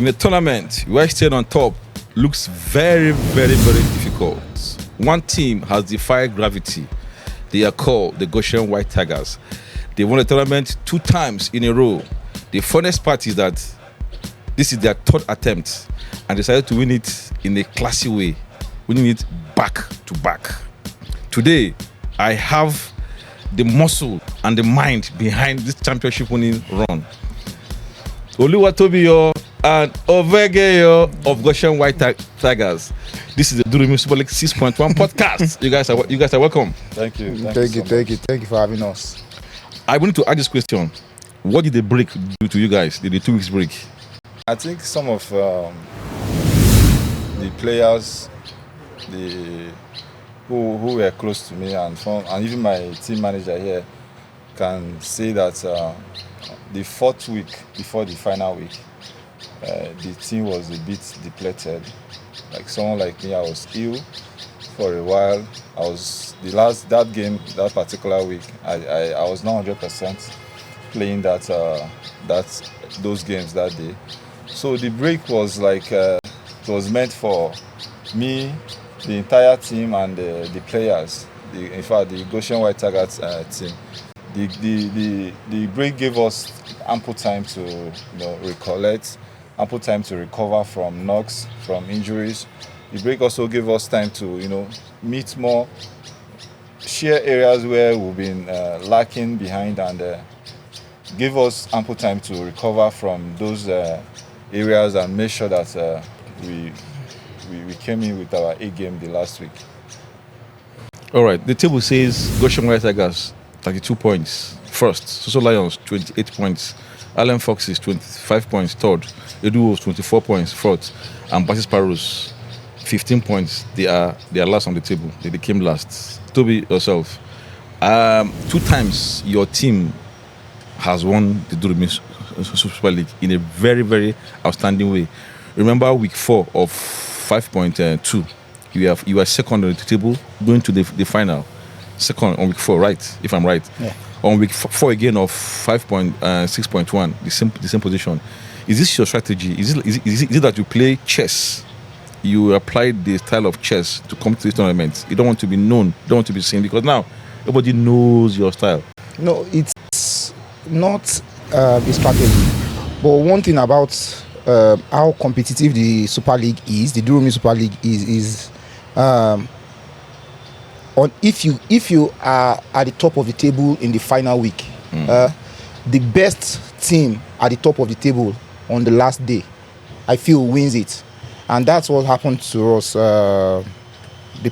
In the tournament, where staying on top looks very, very, very difficult. One team has defied gravity. They are called the Goshen White Tigers. They won the tournament 2 times in a row. The funniest part is that this is their 3rd attempt and decided to win it in a classy way, winning it back to back. Today, I have the muscle and the mind behind this championship winning run. Tobi and Ucheya of Goshen White Tigers. This is the Durumi Super League 6.1 podcast. You guys are welcome. Thank you. Thank you for having us. I wanted to ask this question. What did the break do to you guys? Did the 2 weeks break? I think some of the players, who were close to me and even my team manager here can say that the 4th week before the final week, the team was a bit depleted. Like someone like me, I was ill for a while. That particular week, I was not 100% playing those games that day. So the break was like it was meant for me, the entire team, and the players. In fact, the Goshen White Tigers team. The break gave us ample time to recollect, ample time to recover from knocks, from injuries. The break also gave us time to meet more, share areas where we've been lacking behind, and give us ample time to recover from those areas and make sure that we came in with our A game the last week. All right. The table says Goshen White Tigers 32 points. First, Soso Lions 28 points. Allen Foxes 25 points. Third, Edu Wolves 24 points. Fourth, and Basis Sparrows 15 points. They are last on the table. They came last. Tobi, yourself, 2 times your team has won the Durumi Super League in a very, very outstanding way. Remember week 4 of 5.2, you are second on the table going to the final. Second on week 4, right? If I'm right. Yeah. On week 4 again of 6.1, the same position. Is this your strategy? Is it that you play chess? You apply the style of chess to come to this tournament. You don't want to be known, you don't want to be seen, because now everybody knows your style. No, it's not a strategy. But one thing about how competitive the Super League is, the Durumi Super League is if you are at the top of the table in the final week, the best team at the top of the table on the last day, I feel, wins it. And that's what happened to us the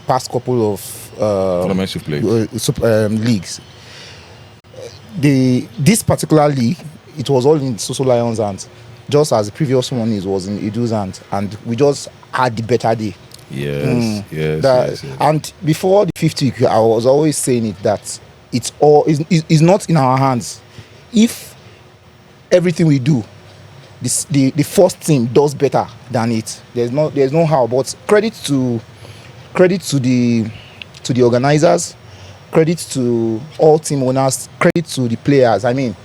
past couple of tournaments you've played. Leagues. This particular league, it was all in Soso Lions' hands, just as the previous one was in Edu's hands, and we just had the better day. Yes. And before the 5th week, I was always saying it that it's not in our hands. If everything we do, the first team does better than it, there's no how. But credit to the organizers, credit to all team owners, credit to the players. I mean,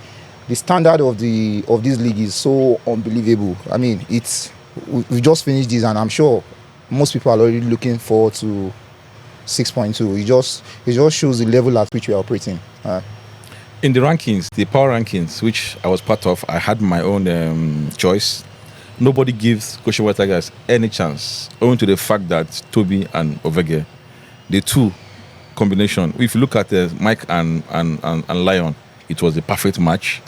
the standard of this league is so unbelievable. I mean, we just finished this, and I'm sure most people are already looking forward to 6.2. It just shows the level at which we are operating. In the rankings, the power rankings, which I was part of, I had my own choice. Nobody gives Goshen White Tigers any chance, owing to the fact that Tobi and Ucheya, the 2 combination. If you look at Mike and Lion, it was the perfect match.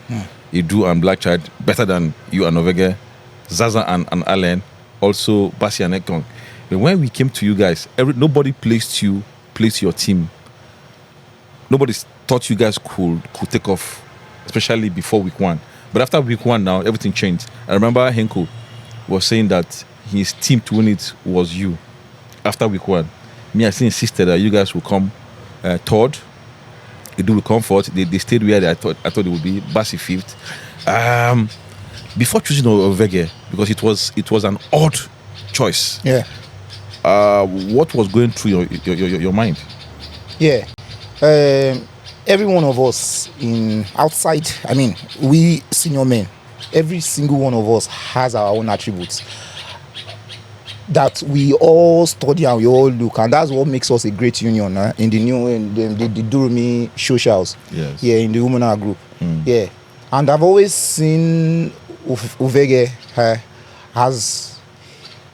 Edu and Blackchild better than you and Ucheya. Zaza and Allen, also Basi and Ekong. But when we came to you guys, nobody placed your team. Nobody thought you guys could take off, especially before week 1. But after week 1 now, everything changed. I remember Henko was saying that his team to win it was you after week 1. Me, I still insisted that you guys will come 3rd. Edu will come 4th. They stayed where I thought they would be. Basi 5th. Before choosing Ucheya, because it was an odd choice. Yeah. What was going through your mind? Yeah. Every one of us outside, I mean, we senior men, every single one of us has our own attributes that we all study and we all look, and that's what makes us a great union in the new the Durumi socials. Yes. Yeah, in the women's group. Yeah, and I've always seen Uvege as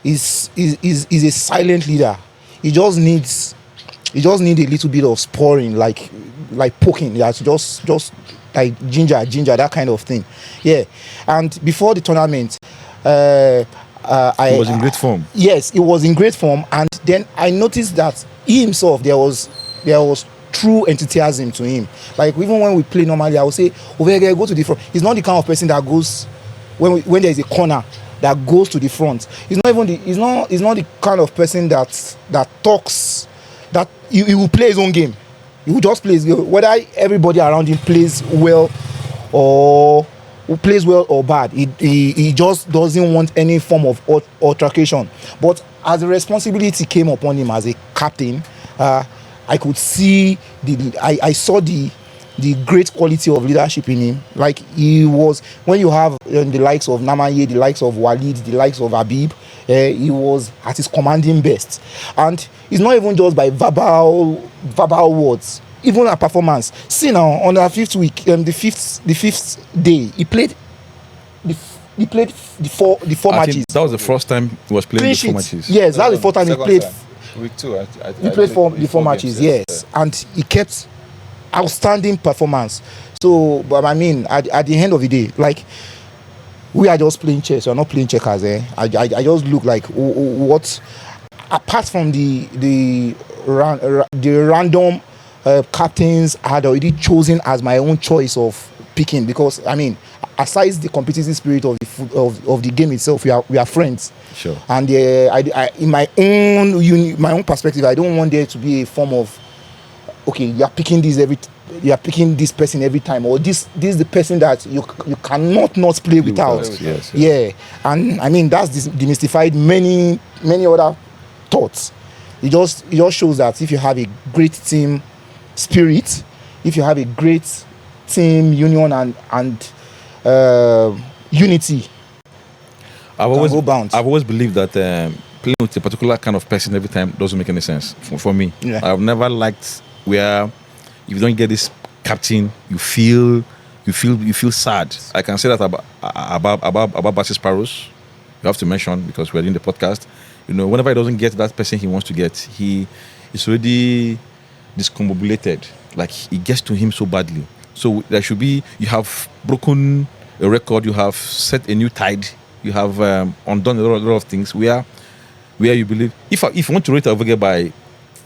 is a silent leader. He just needs a little bit of spurring, like poking. Yeah, just like ginger, that kind of thing. Yeah, and before the tournament, He was in great form. Yes, he was in great form, and then I noticed that he himself, there was true enthusiasm to him. Like even when we play normally, I would say, Ovege, go to the front. He's not the kind of person that goes when there is a corner that goes to the front. He's not the kind of person that talks, that he will play his own game. He will just play his game. Whether everybody around him plays well or bad, he just doesn't want any form of altercation. But as the responsibility came upon him as a captain, I could see I saw the great quality of leadership in him. Like he was, when you have the likes of Namaye, the likes of Walid, the likes of Habib, he was at his commanding best. And it's not even just by verbal words, even a performance. See now, on the fifth week, the fifth day, he played the four I matches. think that was the first time he was playing Clean the 4 sheets. matches. Yes, that's the fourth time he Second played. time. Week 2. He played the four matches, yes, and he kept outstanding performance. So, but I mean, at the end of the day, like, we are just playing chess. We are not playing checkers. I just look like what, apart from the random captains I had already chosen as my own choice of picking, because I mean, aside the competitive spirit of the game itself, we are friends. Sure. And I in my own perspective, I don't want there to be a form of, okay, you are picking this person every time, or this is the person that you cannot not play without. Yes. Yeah, and I mean that's demystified many other thoughts. It just shows that if you have a great team spirit, if you have a great team union and unity, I've I've always believed that playing with a particular kind of person every time doesn't make any sense for me. Yeah. I've never liked where if you don't get this captain, you feel sad. I can say that about Basis Paros. You have to mention, because we're doing the podcast. You know, whenever he doesn't get that person he wants to get, he is already discombobulated. Like it gets to him so badly. So there should be, you have broken a record, you have set a new tide, you have undone a lot of things where you believe, if you want to rate Avege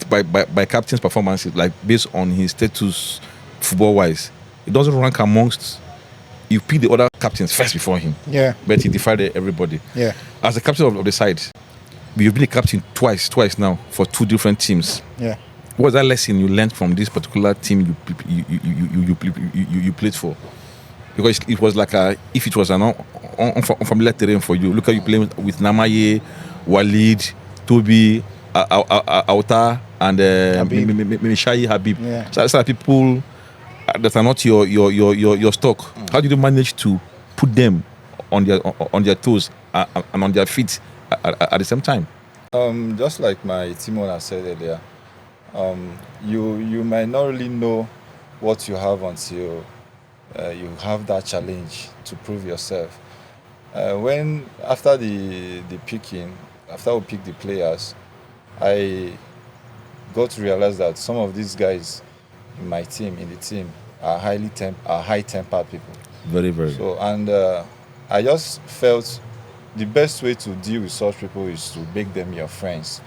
by captain's performance, like based on his status football wise, it doesn't rank amongst, you pick the other captains first before him. Yeah. But he defied everybody. Yeah. As the captain of the side, you've been a captain twice now for 2 different teams. Yeah. What was that lesson you learned from this particular team you played for? Because it was like if it was an unfamiliar terrain for you. Look how you playing with Namaye, Walid, Tobi, Auta, and Mimishai Habib. Yeah. So that's like people that are not your stock. How did you manage to put them on their toes and on their feet at the same time? Just like my team owner said earlier, you might not really know what you have until you have that challenge to prove yourself. When after the picking, after we picked the players, I got to realize that some of these guys in my team, in the team, are high-tempered people. Very, very. So, and I just felt the best way to deal with such people is to make them your friends.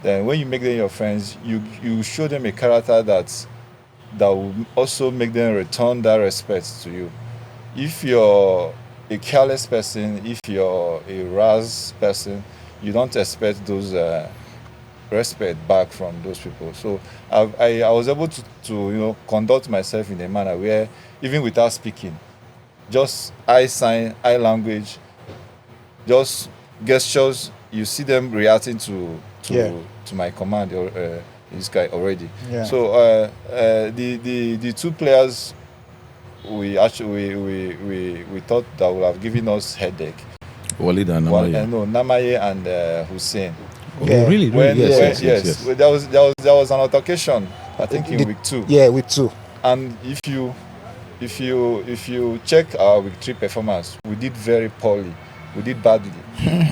Then when you make them your friends, you show them a character that will also make them return that respect to you. If you're a careless person, if you're a rash person, you don't expect those respect back from those people. So I was able to conduct myself in a manner where, even without speaking, just eye sign, eye language, just gestures, you see them reacting to my command, this guy already. Yeah. So the 2 players we actually we thought that would have given us headache. Walid and One, Namaye. no, Namaye and Hussein. Oh, Yeah. really? When, Yes, when, yes. well, there was an altercation, I think in The- week 2. Yeah, with 2. And if you check our week 3 performance, we did very poorly. We did badly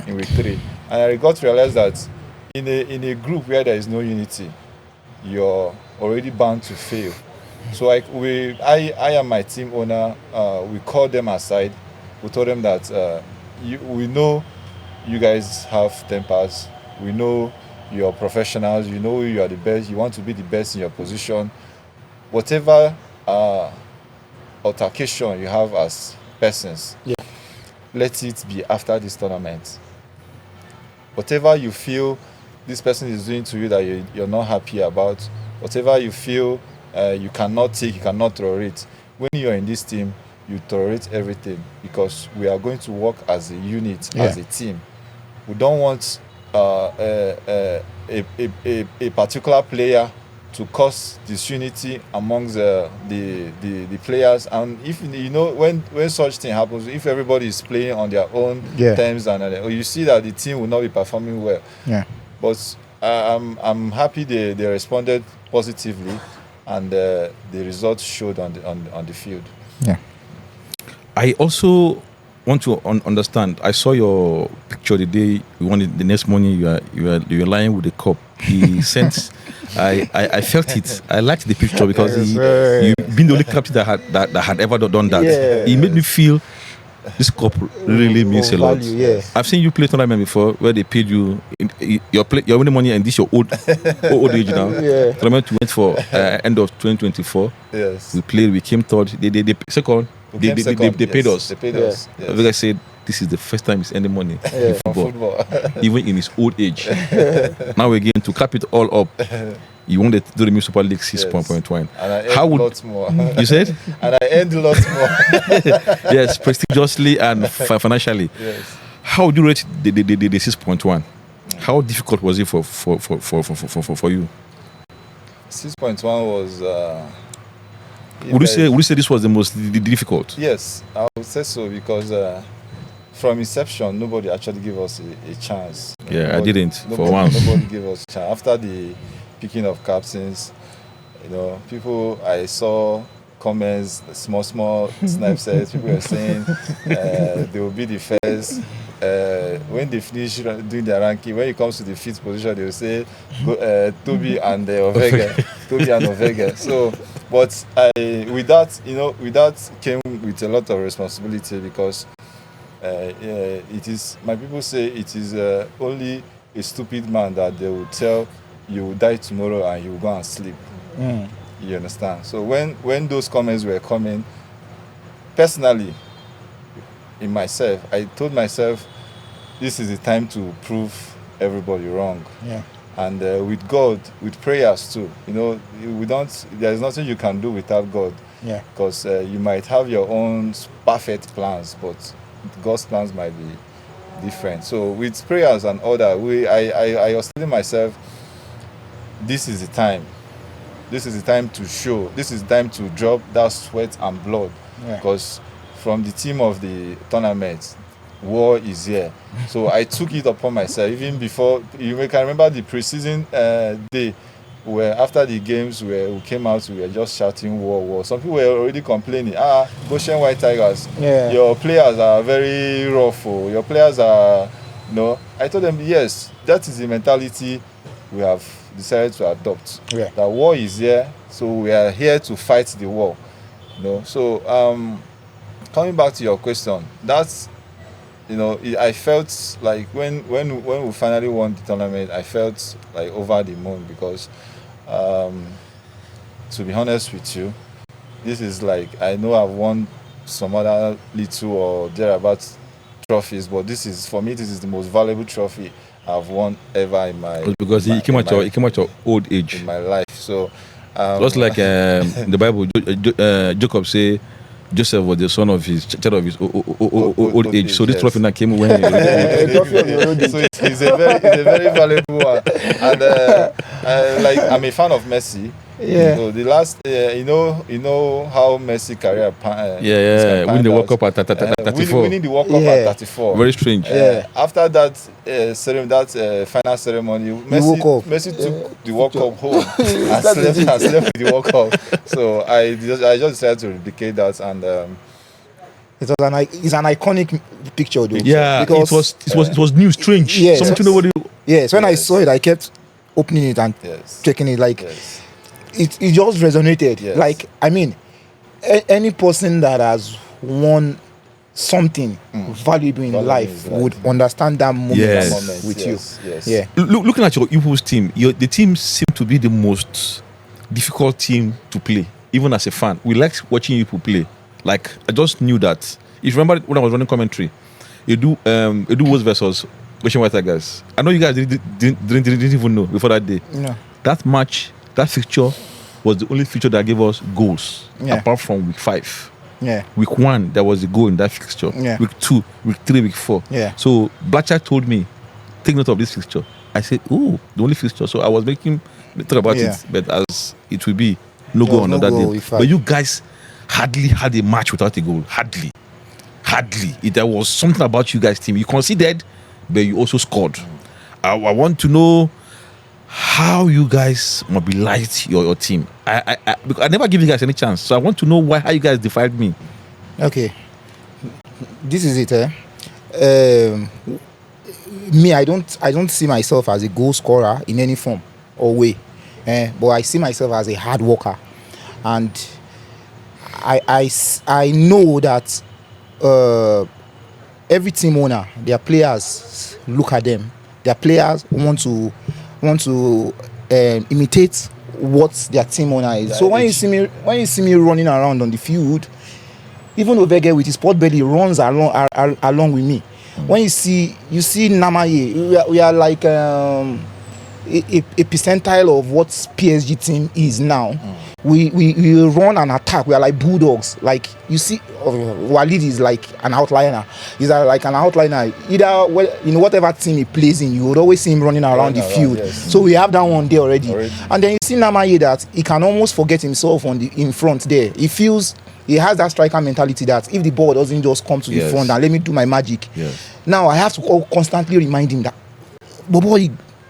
in week 3. And I got to realize that in a group where there is no unity, you're already bound to fail. So I and my team owner, we called them aside. We told them that we know you guys have tempers. We know you're professionals. You know you are the best. You want to be the best in your position. Whatever altercation you have as persons, Yeah. let it be after this tournament. Whatever you feel this person is doing to you that you're not happy about, whatever you feel you cannot take, you cannot tolerate, when you're in this team, you tolerate everything, because we are going to work as a unit, as a team. We don't want a particular player to cause disunity amongst the players. And if you know, when such thing happens, if everybody is playing on their own terms, and you see that the team will not be performing well. Yeah. But I'm happy they responded positively, and the results showed on the field. Yeah. I also want to understand. I saw your picture the day you wanted. The next morning, you were lying with the cup. He sent. I felt it. I liked the picture because you being the only captain that had ever done that. Yeah. It made me feel this cup really means a lot. Value, yeah. I've seen you play tournament before where they paid you your winning money, and this your old age now. Yeah. Tournament we went for end of 2024. Yes. We played. We came third. They second. We came second, They paid yes. us. They paid Yeah. us. Yes. Like I said, this is the first time he's earning money in From football, football. even in his old age. Now again, to cap it all up, you won the Durumi Super League 6.1. And I How earned would- lots more. You said? And I earned lots more. Yes, prestigiously and financially. Yes. How would you rate the 6.1? How difficult was it for you? 6.1 was. Would you say this was the most difficult? Yes, I would say so, because from inception, nobody actually gave us a chance. Yeah, I didn't, for nobody, once. Nobody gave us a chance. After the picking of captains, people, I saw comments, small snapshots. People were saying they will be the first. When they finish doing their ranking, when it comes to the fifth position, they will say Tobi and Ovega. Tobi and Ovega. So, but with that came with a lot of responsibility, because it is, my people say, it is only a stupid man that they will tell you will die tomorrow and you will go and sleep. You understand? So when those comments were coming, personally, in myself, I told myself, this is the time to prove everybody wrong. Yeah. And with God, with prayers too, there's nothing you can do without God. Yeah. Because you might have your own perfect plans, but God's plans might be different. So with prayers and all that, I was telling myself, this is the time. This is the time to show. This is the time to drop that sweat and blood. Yeah. Because from the team of the tournament, war is here. So I took it upon myself. Even before, you can remember the preseason day, where after the games where we came out, we were just shouting war, war. Some people were already complaining, Goshen White Tigers, Yeah. your players are very rough. Your players are, I told them, yes, that is the mentality we have decided to adopt. Yeah. That war is here, so we are here to fight the war. So coming back to your question, that's, I felt like when we finally won the tournament, I felt like over the moon, because to be honest with you, this is like, I know I've won some other little or thereabouts trophies, but this is the most valuable trophy I've won ever in my, Because he came at your old age. in my life. So Just like in the Bible, Jacob say Joseph was the son of his child of his old age. So this yes. trophy now came when he was old. So it's a very valuable one. And like, I'm a fan of Messi. Yeah. So the last, you know how Messi career Win the World Cup at 34. winning the World Cup Yeah. at 34. Very strange. Yeah. After that final ceremony, woke up. Messi took the World Cup home and That is slept with the World Cup. So I just decided to replicate that, and It's an iconic picture, though. Yeah, because it was new, strange. Yes. Something nobody. yes, when I Yes. saw it, I kept opening it and yes, checking it. Like yes, it just resonated. Yes. Like, I mean, any person that has won something valuable in Valuable life in his life. would understand that moment Yes. moment, with yes, you. yes. Yeah. Looking at your Eagles team, the team seemed to be the most difficult team to play. Even as a fan, we liked watching you people play. Like, I just knew that. If you remember when I was running commentary, you do Wolves versus Ocean White Tigers. I know you guys didn't even know before that day. No. That match, that fixture was the only fixture that gave us goals. Yeah. Apart from week 5. Yeah. Week 1, there was a goal in that fixture. Yeah. Week 2, week 3, week 4. Yeah. So Blackjack told me, take note of this fixture. I said, oh, the only fixture. So I was making talk about Yeah. it, but as it will be, no There goal was on no that goal day. week 5. But you guys hardly had a match without a goal. Hardly. There was something about you guys' team. You conceded, but you also scored. I want to know how you guys mobilized your team. Because I never give you guys any chance. So I want to know how you guys defied me. Okay. This is it. Me, I don't see myself as a goal scorer in any form or way. But I see myself as a hard worker, and I know that every team owner, their players look at them. Their players want to imitate what their team owner is. So when you see me running around on the field, even Ovege with his pot belly runs along with me. When you see Namaye, we are like a percentile of what PSG team is now. We run and attack. We are like bulldogs. Like, you see, Walid is like an outliner. He's like an outliner. Either in whatever team he plays in, you would always see him running around the field. Yes. So we have that one there already. And then you see Namaye that he can almost forget himself in front there. He has that striker mentality that if the ball doesn't just come to the Yes. front and let me do my magic. Yes. Now I have to constantly remind him that, boy,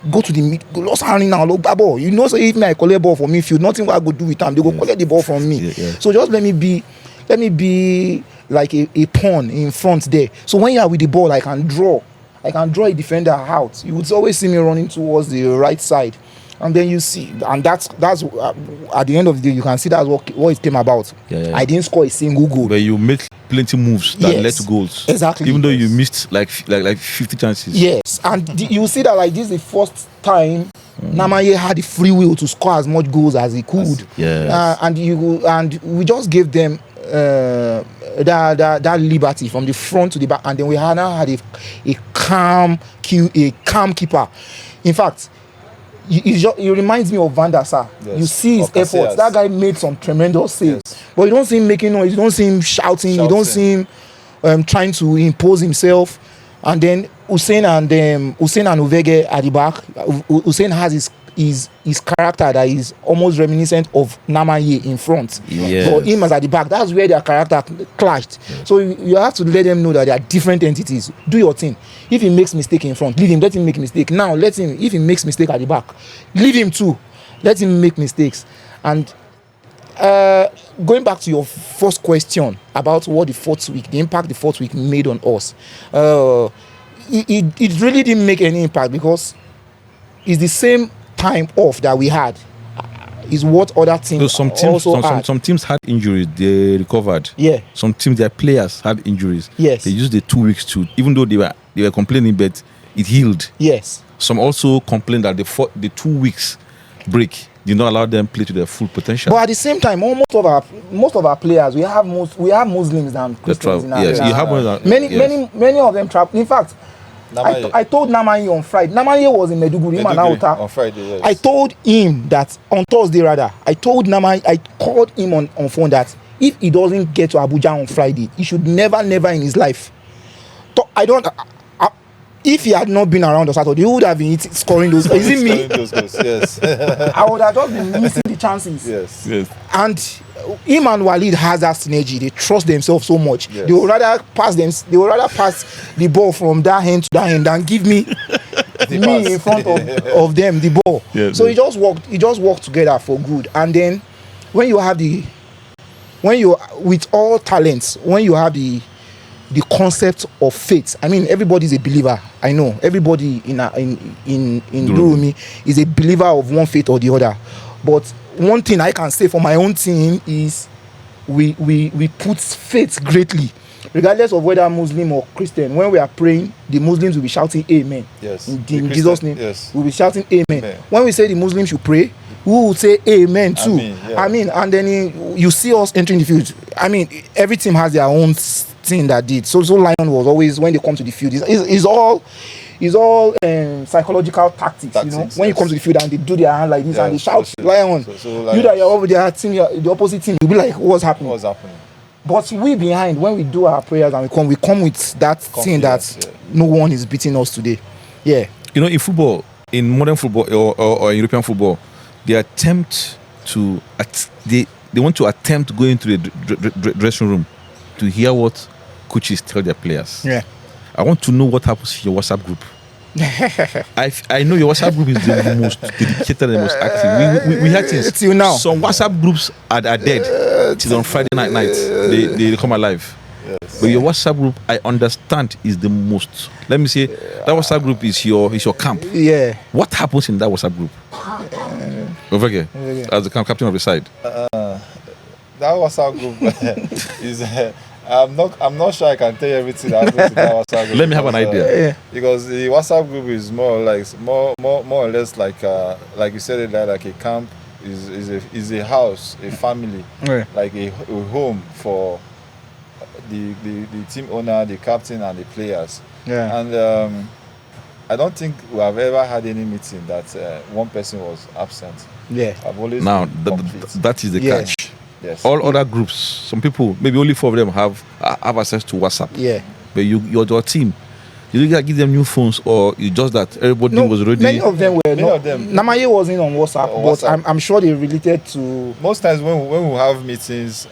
go to the mid, go lost hand now, look, ball. You know, so if I collect ball from midfield, nothing what I go do with them. They go collect the ball from me. Yeah. So just let me be like a pawn in front there. So when you are with the ball, I can draw a defender out. You would always see me running towards the right side. And then you see, and that's at the end of the day, you can see that's what it came about. Yeah. I didn't score a single goal. But you made plenty moves that Yes. led to goals. Exactly. Even though Yes. you missed like 50 chances. Yes, and you see that like this is the first time Namaye had the free will to score as much goals as he could. Yes. And we just gave them that liberty from the front to the back, and then we now had a calm keeper. In fact, it reminds me of Van der Sar. Yes. You see his Of Casillas. efforts. That guy made some tremendous saves, Yes. but you don't see him making noise. You don't see him shouting. You don't see him trying to impose himself. And then Hussein and Ovege at the back. Hussein has his character that is almost reminiscent of Namaye in front. Yes. But him as at the back, that's where their character clashed. So you have to let them know that they are different entities. Do your thing. If he makes mistake in front, leave him. Let him make mistake. Now if he makes mistake at the back, leave him too. Let him make mistakes. And going back to your first question about what the impact the fourth week made on us, it really didn't make any impact, because it's the same time off that we had is what other teams So had. some teams had injuries, they recovered. Yeah. Some teams, their players had injuries. Yes. They used the 2 weeks to, even though they were complaining, but it healed. Yes. Some also complained that the 2 weeks break did not allow them play to their full potential. But at the same time, most of our players, we have Muslims than Christians in our Yes, you have one. many of them travel. In fact, I told Namaye on Friday. Namaye was in Meduguri on Friday, yes. I told him that on Thursday rather. I called him on phone that if he doesn't get to Abuja on Friday, he should never in his life. if he had not been around on Saturday, he would have been scoring those. Is it me? Those goals, yes. I would have just been missing the chances. Yes. Yes. And him and Walid has that synergy. They trust themselves so much. Yes. They would rather pass them. They would rather pass the ball from that end to that end than give me pass. in front of them the ball. Yeah, so yeah. it just worked together for good. And then when you with all talents, when you have the concept of faith. I mean, everybody's a believer. I know everybody in Durumi is a believer of one faith or the other. But one thing I can say for my own team is we put faith greatly, regardless of whether Muslim or Christian. When we are praying, the Muslims will be shouting Amen. Yes. In The Jesus' Christian- name, yes. we'll be shouting Amen. Amen. When we say the Muslims should pray, we will say Amen too. Amen, yeah. I mean, and then you see us entering the field. I mean, every team has their own thing that did. So Lion was always, when they come to the field, it's all psychological tactics. You know, Tactics, when you yes. come to the field and they do their hand like this and they shout so- Lion. so You Lions. that you're over there, the opposite team, you'll be like, what's happening? What's happening? But we behind, when we do our prayers and we come with that thing that Confidence, yeah. no one is beating us today. Yeah. You know, in football, in modern football or European football, they attempt to they want to attempt going to the dressing room to hear what coaches tell their players. Yeah. I want to know what happens in your WhatsApp group. I know your WhatsApp group is the most dedicated and the most active. We had things. Till now. Some WhatsApp groups are dead till on Friday night. They come alive. Yes. But your WhatsApp group, I understand, is the most. Let me say, that WhatsApp group is your camp. Yeah. What happens in that WhatsApp group? Over here, as the captain of the side. That WhatsApp group is. I'm not sure I can tell you everything that happens in that WhatsApp group. Let me have an idea. Yeah. Because the WhatsApp group is more or less like you said it, like a camp, is a house, a family, Yeah. like a home for the team owner, the captain, and the players. Yeah. And I don't think we have ever had any meeting that one person was absent. Yeah. I've always Now, been complete. that is the Yeah. catch. Yes. All other groups, some people, maybe only 4 of them have access to WhatsApp. Yeah. But your team, you didn't give them new phones, or you just that everybody No, was already. many of them were Many not. of them- Namaye wasn't on WhatsApp, On but WhatsApp. I'm sure they related to. Most times when we have meetings,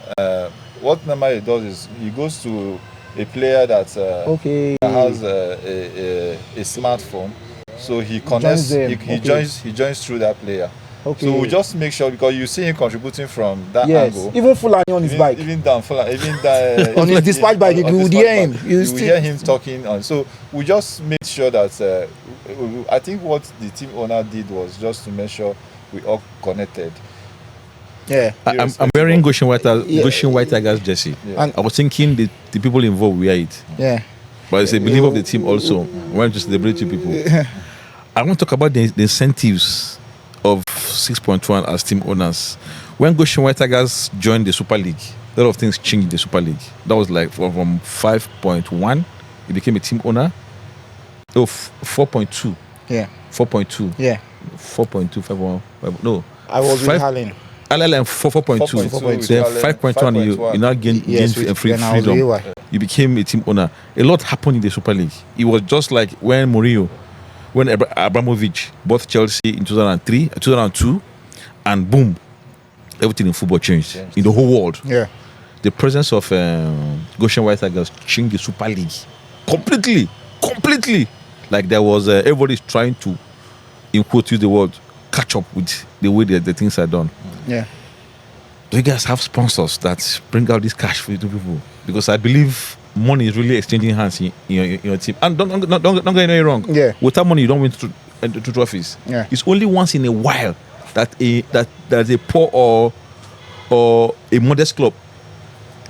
what Namari does is he goes to a player that Okay. has a smartphone, so he connects. them. He Okay. joins through that player. Okay. So we just make sure, because you see him contributing from that Yes. angle. Even Fulani on his bike. Even down, even that, On his dispatch bike, you would hear him. You You still- hear him talking on. So we just made sure that I think what the team owner did was just to make sure we all connected. Yeah. I'm wearing Goshen White Yeah. Tigers jersey. Yeah. And I was thinking the people involved wear it, yeah. but it's a believer of the team also. We want to celebrate you people. I want to talk about the incentives of 6.1 as team owners. When Goshen White Tigers joined the Super League, a lot of things changed in the Super League. That was like from 5.1, he became a team owner. Oh, 4.2. Yeah. 4.2. Yeah. 4.2, 5.1. No. I was with Five- Harlan. LLM 4.2. 4.2, Then with 5.1, you 5.1. now gain Yes, free when I was freedom. with AY. You became a team owner. A lot happened in the Super League. It was just like when Mourinho, when Abramovich bought Chelsea in 2003, 2002, and boom, everything in football changed in the whole world. Yeah. The presence of Goshen White Tigers changed the Super League completely. Like there was everybody's trying to, in quote, use the word, catch up with the way the things are done. Yeah. Do you guys have sponsors that bring out this cash for you people? Because I believe money is really exchanging hands in your team. And don't get me wrong. Yeah. Without money, you don't win two trophies. Yeah. It's only once in a while that a poor or a modest club.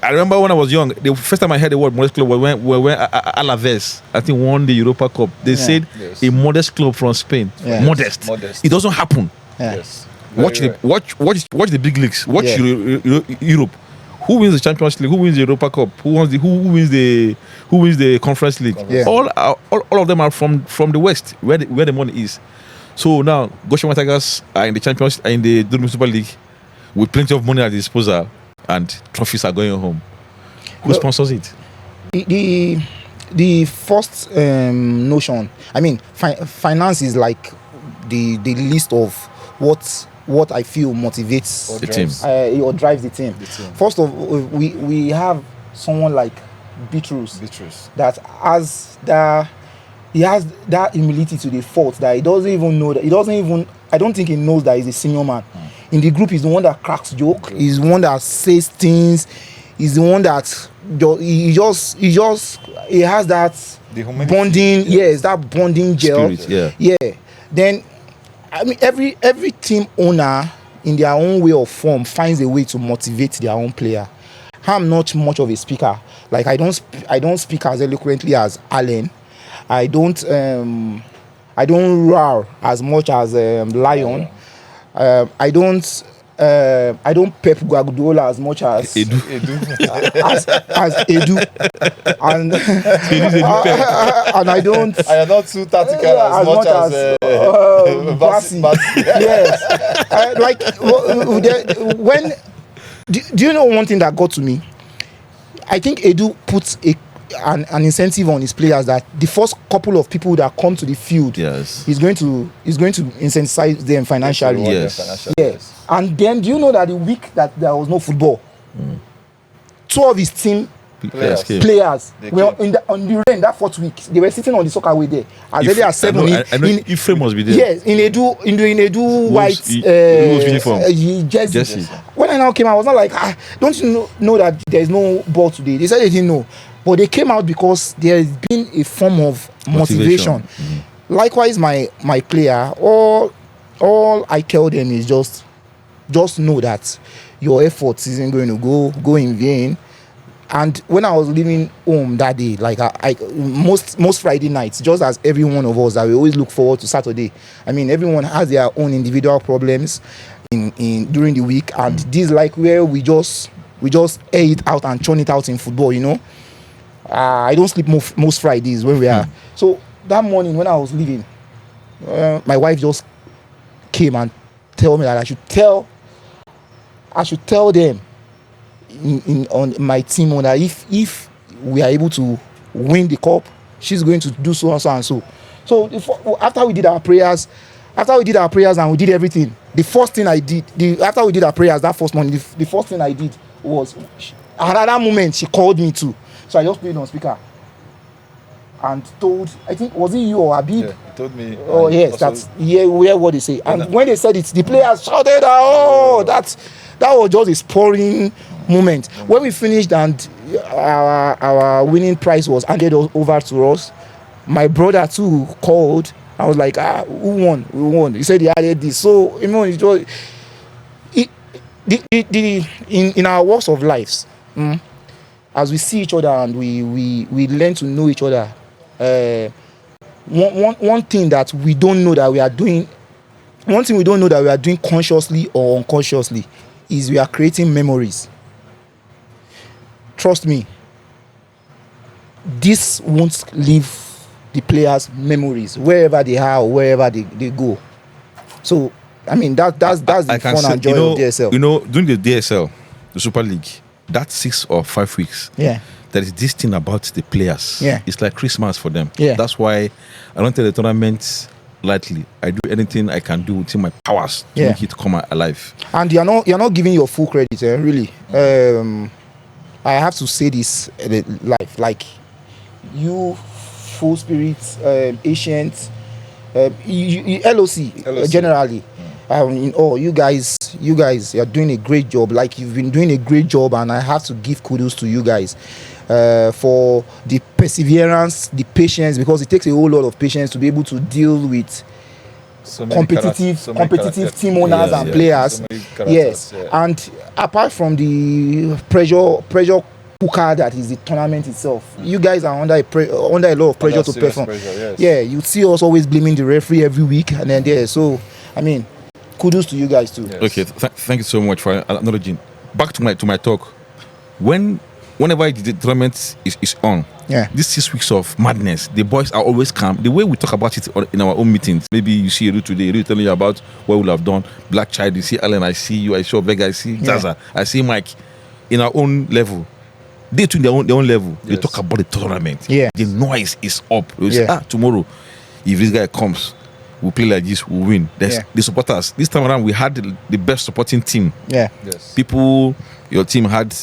I remember when I was young, the first time I heard the word modest club was when Alaves, I think, won the Europa Cup. They said Yes. a modest club from Spain. Yeah. Modest. It doesn't happen. Yeah. Yes. Watch the big leagues. Watch Yeah. Europe. Who wins the Champions League? Who wins the Europa Cup? Who wins the Conference League? Yeah. All of them are from the West, where the money is. So now Goshen White Tigers are in the Champions, are in the Durumi Super League, with plenty of money at disposal, and trophies are going home. Who Well, sponsors it? the first notion. I mean, finance is like the list of what I feel motivates The team. or drives the team. First of all, we have someone like Bitrus that he has that humility to the fault that he doesn't even know that I don't think he knows that he's a senior man. In the group, he's the one that cracks joke. He's the one that says things. He's the one that he has that bonding. Yes, that bonding gel. Spirit, yeah. Then, I mean, every team owner in their own way or form finds a way to motivate their own player. I'm not much of a speaker. Like I don't speak as eloquently as Allen. I don't roar as much as Lion. I don't pep Guardiola as much as Edu. as Edu, and and I don't. I am not too tactical as much as Bassi. Yes, like when do you know one thing that got to me? I think Edu puts an incentive on his players that the first couple of people that come to the field, Yes. he's going to incentivize them financially. Yes. And then do you know that the week that there was no football, two of his team Players came. players They were came. on the rain that 4th week. They were sitting on the soccer way there as early as 7. I know Ephraim must be there. Yes, in Edu white Wolves uniform. jersey. Jersey. When I now came, I was not like, don't you know that there is no ball today? They said they didn't know, but they came out because there has been a form of motivation. Likewise, my player, all I tell them is just know that your effort isn't going to go in vain. And when I was leaving home that day, like most Friday nights, just as every one of us, that we always look forward to Saturday. I mean, everyone has their own individual problems in during the week, and this like where we just air it out and churn it out in football. You know, I don't sleep most Fridays when we are. So that morning when I was leaving, my wife just came and told me that I should tell them on my team that if we are able to win the cup, she's going to do so and so and so. So after we did our prayers and we did everything, the first thing I did, after we did our prayers that first morning, the first thing I did was, at that moment she called me too. So I just put it on speaker and told, I think, was it you or Habib? Yeah, he told me. Oh yes, that's we hear what they say. And when they said it, the players shouted, that was just a spurring moment. When we finished and our winning prize was handed over to us, my brother too called. I was like, who won? We won. He said he added this. So you know, in our walks of lives, as we see each other and we learn to know each other, one thing that we don't know that we are doing, consciously or unconsciously, is we are creating memories. Trust me, this won't leave the players' memories wherever they are or wherever they go. So I mean that's the fun and joy of DSL. You know, during the DSL, the Super League, that 6 or 5 weeks, Yeah. there is this thing about the players. Yeah. It's like Christmas for them. Yeah. That's why I don't take the tournament lightly. I do anything I can do within my powers to Yeah. make it come alive. And you're not giving your full credit, really. I have to say this live, like you, full spirit, Ancient, LOC. Generally. You guys are doing a great job. Like you've been doing a great job, and I have to give kudos to you guys for the perseverance, the patience, because it takes a whole lot of patience to be able to deal with competitive team owners and players. Yes, and apart from the pressure cooker that is the tournament itself, you guys are under a lot of pressure to perform. Yeah, you see us always blaming the referee every week, and then there. So I mean, kudos to you guys too. Yes. Okay, thank you so much for acknowledging. Back to my talk. Whenever the tournament is on, these 6 weeks of madness, the boys are always calm. The way we talk about it in our own meetings, maybe you see Eru today, Eru telling you about what we'll have done. Black Child, you see Allen, I see you, I saw Vega, I see Zaza, I see Mike. In our own level, They to their own level. They Yes. talk about the tournament. Yeah. The noise is up. They say, Yeah. tomorrow, if this guy comes, we play like this, we win. There's Yeah. the supporters. This time around, we had the best supporting team. Yeah. Yes. People, your team had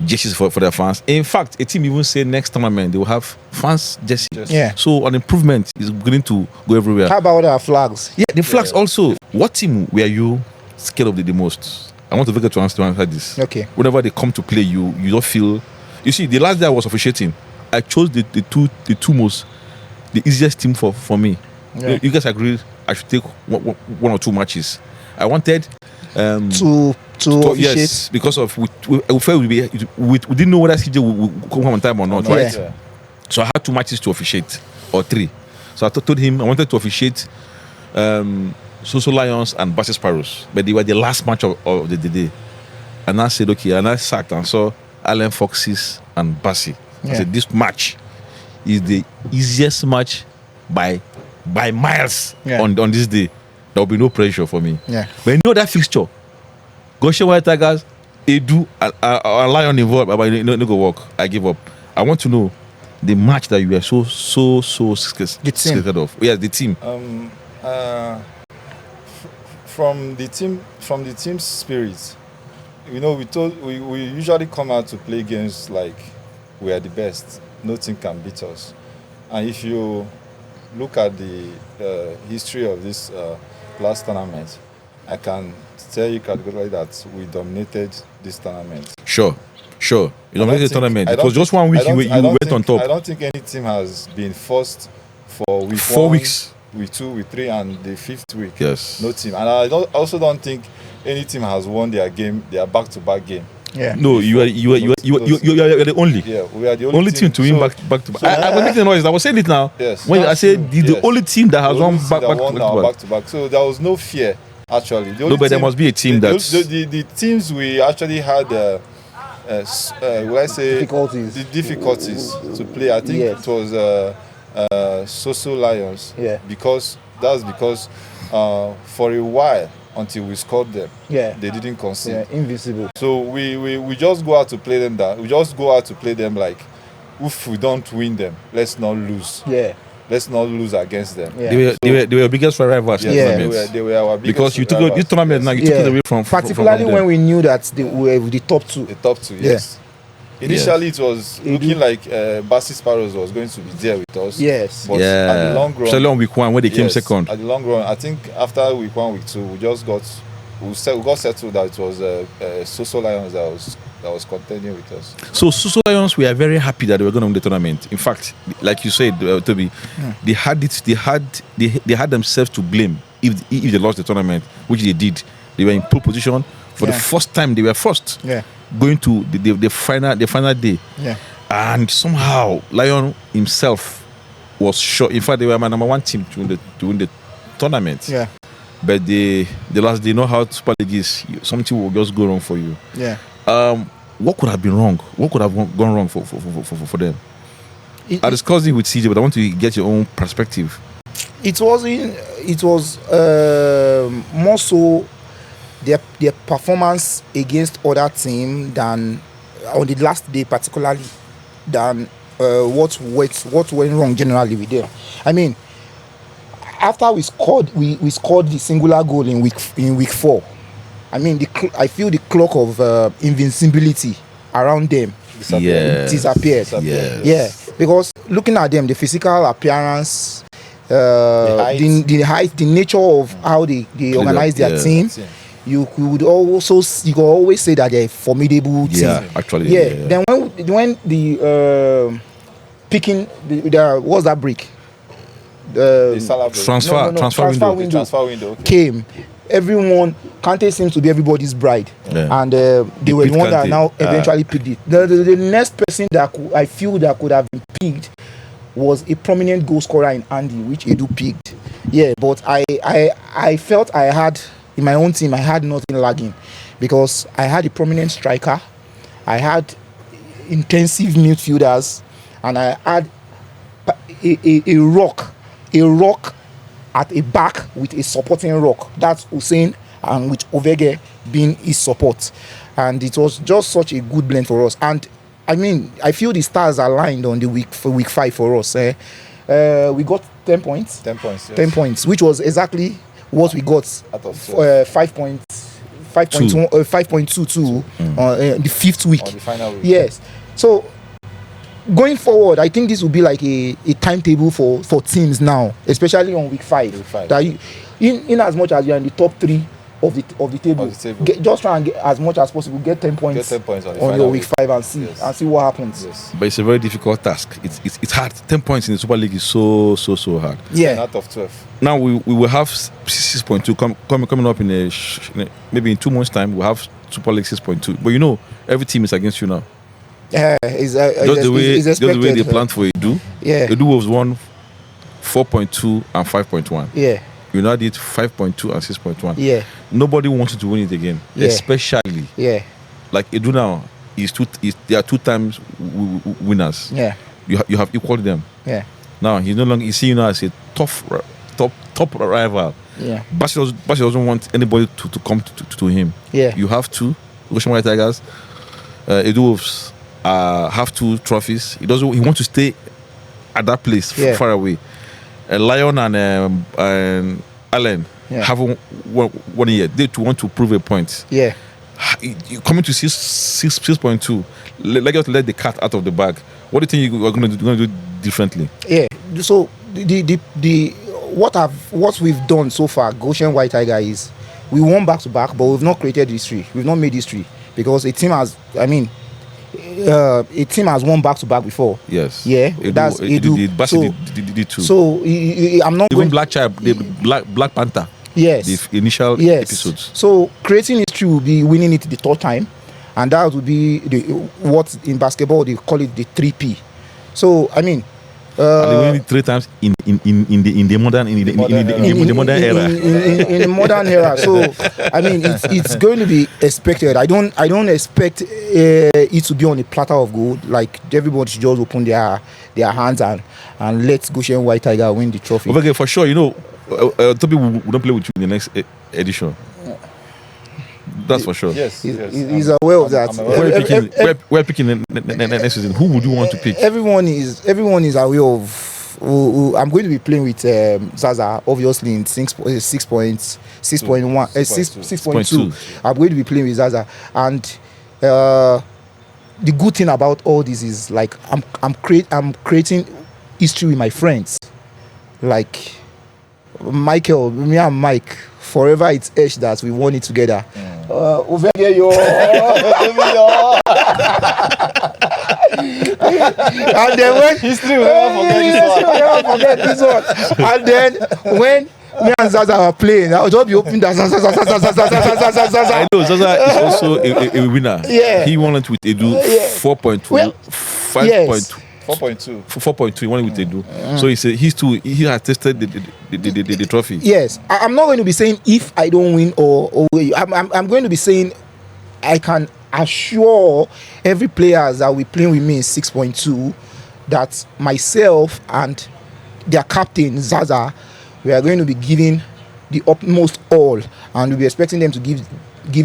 jerseys for their fans. In fact, a team even said next tournament they will have fans jersey. Yes. Yeah. So an improvement is beginning to go everywhere. How about our flags? Yeah, the flags Yeah. also. What team were you scared of the most? I want to Vega to answer this. Okay. Whenever they come to play, you don't feel. You see, the last day I was officiating, I chose the two most, the easiest team for me. Yeah. You guys agreed I should take one or two matches. I wanted To officiate. yes, because of we felt we didn't know whether CJ would come on time or not, Yeah. right? Yeah. So I had 2 matches to officiate, or 3. So I told him I wanted to officiate Soso Lions and Bassi Sparrows, but they were the last match of the day. And I said, okay, and I sat and saw Allen Foxes and Bassi. I Yeah. said, this match is the easiest match by miles Yeah. on this day. There will be no pressure for me. Yeah. But you know that fixture, Goshen White Tigers, Edu, a Lion involved, but no go work. I give up. I want to know the match that you were so scared of. Yeah, the team. From the team's spirit, you know, we usually come out to play games like we are the best. Nothing can beat us. And if you look at the history of this last tournament, I can tell you categorically that we dominated this tournament. Sure. You don't make the tournament. I It don't was just think- 1 week I don't- you I don't went think- on top. I don't think any team has been forced for week 4 1, weeks. week 2, week 3, and the 5th week. Yes. No team. And I also don't think any team has won their back-to-back game. Yeah. No, you are the only. Yeah, we are the Only team to win So, back to back. so- I was making the noise. I was saying it now. Yes. When I That's said true. the Yes. only team that has the won only team back that won to our back. back-to-back. So there was no fear, actually. The No, only but there must be a team that's the teams we actually had will I say Difficulties. the difficulties to play. I think Yes. it was Soso Lions. Yeah. Because for a while until we scored them, Yeah. they didn't concede. Yeah. Invisible. So we just go out to play them that we just go out to play them like if we don't win them, let's not lose. Yeah. Let's not lose against them. Yeah. they were your biggest rivals. in the Yeah. tournament. They were our biggest Because you took rivals. this tournament now, you took Yeah. it away from Particularly from when them. we knew that they were the top 2. The top 2, Yeah. yes. Initially, it was looking like Bassi Sparrows was going to be there with us. Yes. But at the long run, especially on week 1 when they came yes, second. At the long run, I think after week 1, week 2, we got settled that it was Soso Lions that was contending with us. So Soso Lions, we are very happy that they were going to win the tournament. In fact, like you said, Toby, they had themselves to blame if they lost the tournament, which they did. They were in pole position for the Yeah. first time. They were first Yeah. going to the final day, Yeah. and somehow Lion himself was sure. In fact, they were my number 1 team to win the tournament. Yeah. But the last, they know how Super League is. Something will just go wrong for you. Yeah. What could have been wrong? What could have gone wrong for them? I discussed it with CJ, but I want to get your own perspective. It was more so their performance against other team than on the last day particularly than what went wrong generally with them. I mean, after we scored the singular goal in week 4. I mean, I feel the clock of invincibility around them disappeared. Yes. Yeah, because looking at them, the physical appearance, the height, the nature of how they organize their team, you could always say that they're a formidable team. Yeah, actually. Yeah. Then when the picking what's that break? The Salah break. Transfer window. Transfer window. Okay. Came. Everyone, Kante seems to be everybody's bride, Yeah. and they were the picked one that Kante. now eventually picked it. The next person that I feel that could have been picked was a prominent goal scorer in Andy, which Edu picked. Yeah, but I felt I had in my own team I had nothing lagging because I had a prominent striker, I had intensive midfielders, and I had a rock at a back with a supporting rock. That's Hussein, and with Ovege being his support. And it was just such a good blend for us. And I mean, I feel the stars aligned on the week 5 for us. We got 10 points. 10 points. Yes. 10 points, which was exactly what we got. Out of 5.22 the 5th week. On the final week. Yes. So going forward, I think this will be like a timetable for teams now, especially on week 5. That you, in as much as you're in the top 3 of the table, just try and get as much as possible. Get 10 points, on your week 5 and see what happens. Yes. But it's a very difficult task. It's hard. 10 points in the Super League is so hard. Yeah. 10 out of 12. Now we will have 6.2 coming up in maybe in 2 months' time. We'll have Super League 6.2. But you know, every team is against you now. Just the way they planned for Edu. Yeah. Edu was won 4.2 and 5.1. Yeah. United 5.2 and 6.1. Yeah. Nobody wanted to win it again, especially like Edu now. They are 2 times winners. Yeah. You have equaled them. Yeah. Now he's no longer. He's seen you now as a top rival. Yeah. Bashi doesn't want anybody to come to him. Yeah. You have 2 Ucheya Tigers. Edu Wolves have 2 trophies. He wants to stay at that place far away. Lion and Allen haven't won yet. They too want to prove a point. Yeah. You coming to 6.2. Let the cat out of the bag. What do you think you're going to do differently? Yeah. So the what we've done so far, Goshen White Tiger, is we won back to back, but we've not created history. We've not made history because a team has won back to back before. Yes. Yeah. That's Edu. Did too. So I'm not even going. Black Panther. Yes. The initial episodes. So creating history will be winning it the 3rd time, and that would be what in basketball they call it the 3P. So I mean. And they win it 3 times in the modern era. In the modern era. So I mean, it's going to be expected. I don't expect it to be on a platter of gold. Like everybody should just open their hands and let Goshen White Tiger win the trophy. Okay, for sure. You know, Tobi will not play with you in the next edition. That's for sure. Yes. He's aware of that. We're picking next season. Who would you want to pick? Everyone is aware of. I'm going to be playing with Zaza, obviously in 6.2. I'm going to be playing with Zaza, and the good thing about all this is like I'm creating history with my friends, like Michael, me and Mike. Forever it's H that we won it together. Over here, yo. And then when history will never forget this one. And then when me and Zaza were playing, I'll just be opening that Zaza. I know Zaza is also a winner. Yeah. He won it with Edu 4.2, 5.2. 4.2. He won it with Edu. So he has tested the trophy. Yes. I'm not going to be saying if I don't win or I'm going to be saying I can assure every player that we playing with me in 6.2 that myself and their captain Zaza, we are going to be giving the utmost all, and we'll be expecting them to give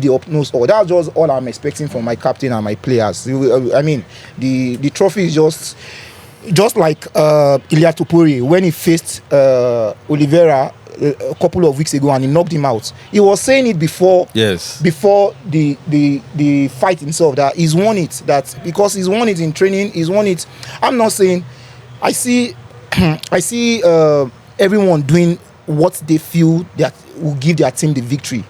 the utmost all. That's just all I'm expecting from my captain and my players. I mean, the trophy is just like Ilya Topori when he faced Oliveira a couple of weeks ago and he knocked him out. He was saying it before the fight himself that he's won it, that because he's won it in training, he's won it. I'm not saying I see everyone doing what they feel that will give their team the victory.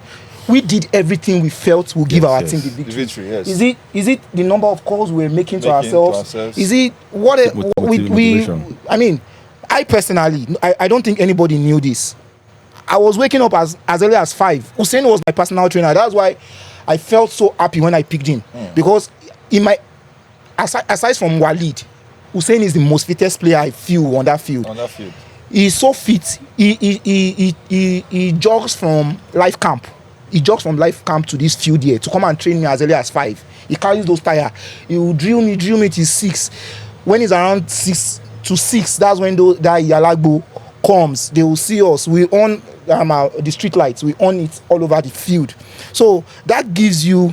We did everything we felt will give our team the victory. Yes. Is it the number of calls we're making to ourselves? Is it what we I mean, I personally, I don't think anybody knew this. I was waking up as early as 5. Hussein was my personal trainer. That's why I felt so happy when I picked him. Because aside from Walid, Hussein is the most fittest player I feel on that field. He's so fit. He jogs from life camp. He jogs from life camp to this field here to come and train me as early as 5. He carries those tires. He will drill me till 6. When he's around 6 to 6, that's when that Yalagbo comes. They will see us. We on the street lights. We on it all over the field. So that gives you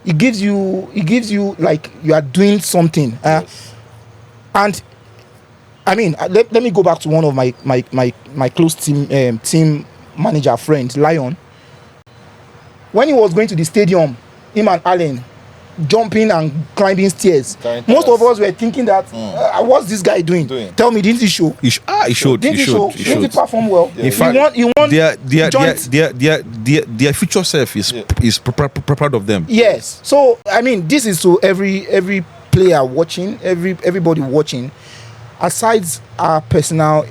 It gives you like you are doing something. Yes. And I mean, let me go back to one of my close team manager friend, Lion. When he was going to the stadium, him and Allen jumping and climbing stairs. Most of us were thinking that, what's this guy doing? Tell me, didn't he show? He showed. Didn't he show? Didn't he perform well? Yeah. In fact, he won their future self is proud of them. Yes. So I mean, this is to every player watching, everybody watching. Aside our personal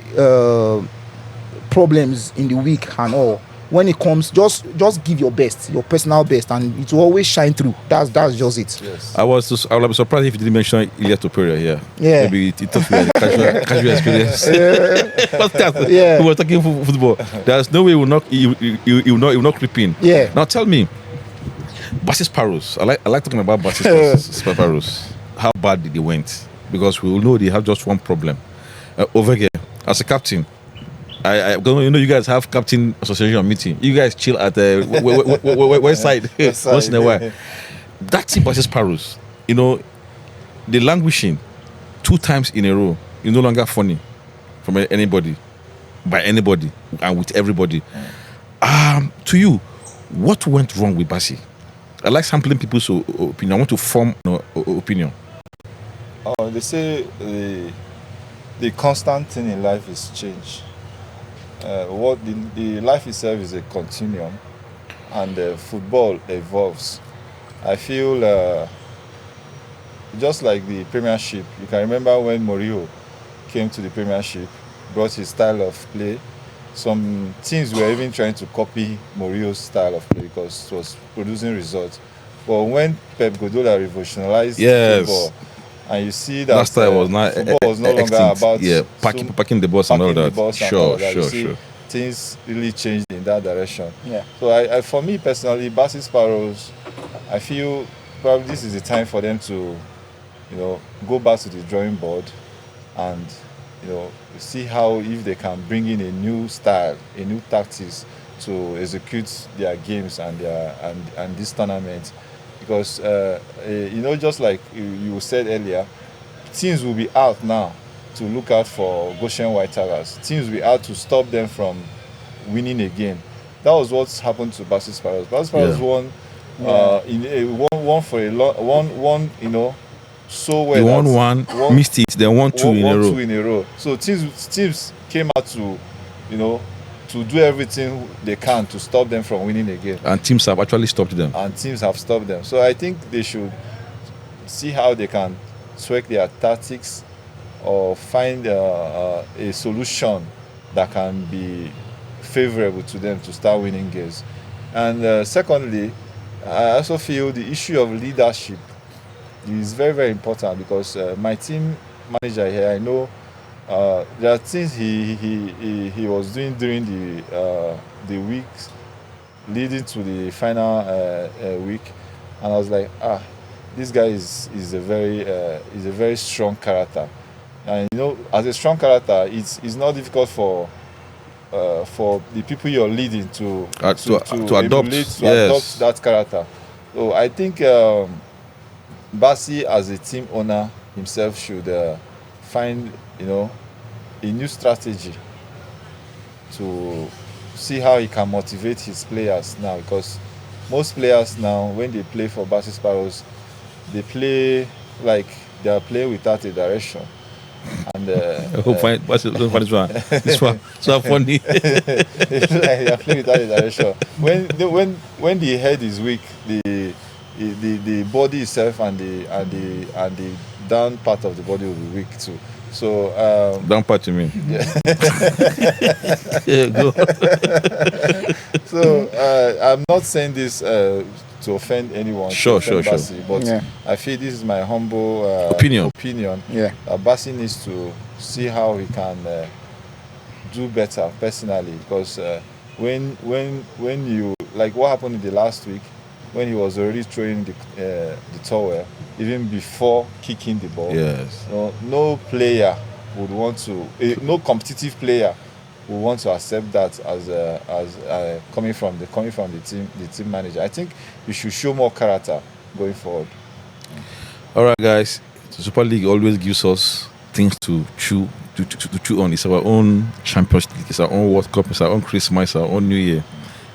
problems in the week and all, when it comes, just give your best, your personal best, and it will always shine through. That's just it. Yes. I would be surprised if you didn't mention Ilya Topuria here. Yeah. Maybe it took me a casual experience. Yeah. We were talking football. There's no way he will not creep in. Yeah. Now tell me, Basis Sparrows. I like talking about Basis Sparrows. How bad did they went? Because we all know they have just one problem. Over here, as a captain, I you guys have captain association meeting. You guys chill at the west side once in a while. That team versus Sparrows, the languishing 2 times in a row is no longer funny from anybody, by anybody, and with everybody. To you, what went wrong with Basi? I like sampling people's opinion. I want to form an opinion. They say the constant thing in life is change. What the life itself is a continuum, and football evolves. I feel just like the Premiership. You can remember when Mourinho came to the Premiership, brought his style of play. Some teams were even trying to copy Mourinho's style of play because it was producing results. But when Pep Guardiola revolutionized football, and you see that last time was not football was no longer extinct. about packing the bus and all that. Sure. Things really changed in that direction. Yeah. So I for me personally, Basis Sparrows, I feel probably this is the time for them to, go back to the drawing board and, see how if they can bring in a new style, a new tactics to execute their games and this tournament. Because just like you said earlier, teams will be out now to look out for Goshen White Tigers. Teams will be out to stop them from winning a game. That was what's happened to Basis Sparrows. Basis Sparrows won for a long so well. They won one, missed it, then won two in a row. So teams came out to to do everything they can to stop them from winning a game. And teams have actually stopped them. So I think they should see how they can tweak their tactics or find a solution that can be favorable to them to start winning games. And secondly, I also feel the issue of leadership is very, very important because my team manager here, I know there are things he was doing during the weeks leading to the final week, and I was like, this guy is a very strong character, and as a strong character, it's not difficult for the people you're leading to adopt that character. So I think Basi as a team owner himself should find a new strategy to see how he can motivate his players now, because most players now when they play for Basis Sparrows, they play like they are playing without a direction. And don't find this one so funny. They are playing without a direction. When the head is weak, the body itself and the down part of the body will be weak too. So down part, you mean? Yeah. Yeah, go. So I'm not saying this to offend anyone. Sure. Basi, but I feel this is my humble opinion. Yeah. Basi needs to see how he can do better personally, because when you like what happened in the last week, when he was already throwing the towel even before kicking the ball. Yes. No player would want to. No competitive player would want to accept that as coming from the team manager. I think you should show more character going forward. All right, guys. The Super League always gives us things to chew on. It's our own Champions League. It's our own World Cup. It's our own Christmas. Our own New Year.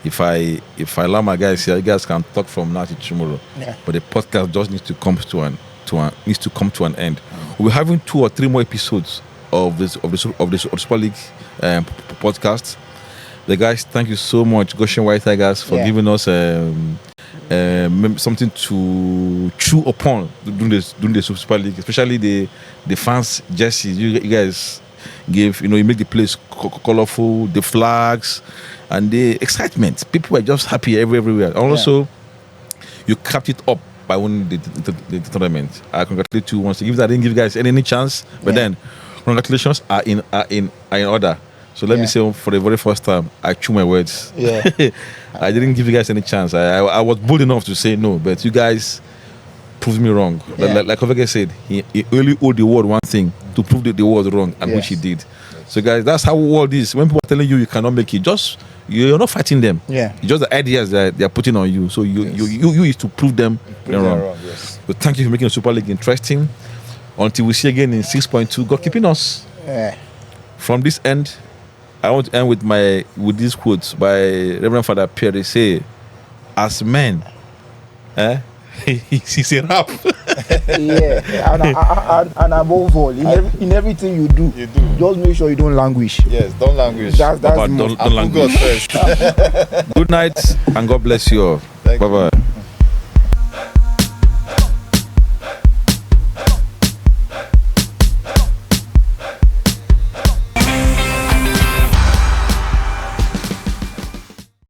If I allow my guys here, you guys can talk from now to tomorrow. Yeah. But the podcast just needs to come to an end. We're having 2 or 3 more episodes of the Super League podcast. The guys, thank you so much, Goshen White Tigers, for giving us something to chew upon during the Super League, especially the fans' jerseys. You guys gave, you make the place colorful, the flags, and the excitement. People were just happy everywhere. And also, you kept it up by winning the tournament. I congratulate you once again. I didn't give you guys any chance, but then congratulations are in order. So let me say, for the very first time, I chew my words. Yeah. I didn't give you guys any chance. I was bold enough to say no, but you guys proved me wrong. Yeah. Like Ovega said, he only owed the world one thing, to prove that the world wrong, and which he did. So guys, that's how world is. When people are telling you cannot make it, you're not fighting them. Yeah. It's just the ideas that they're putting on you. So you is to prove them wrong. Yes. So thank you for making the Super League interesting. Until we see again in 6.2, God keeping us. Yeah. From this end, I want to end with these quotes by Reverend Father Pierre. They say, as men, he's a rap. And above all, in everything you do, just make sure you don't languish. Yes, don't languish. That's Don't languish. God first. Good night and God bless you all. Bye bye.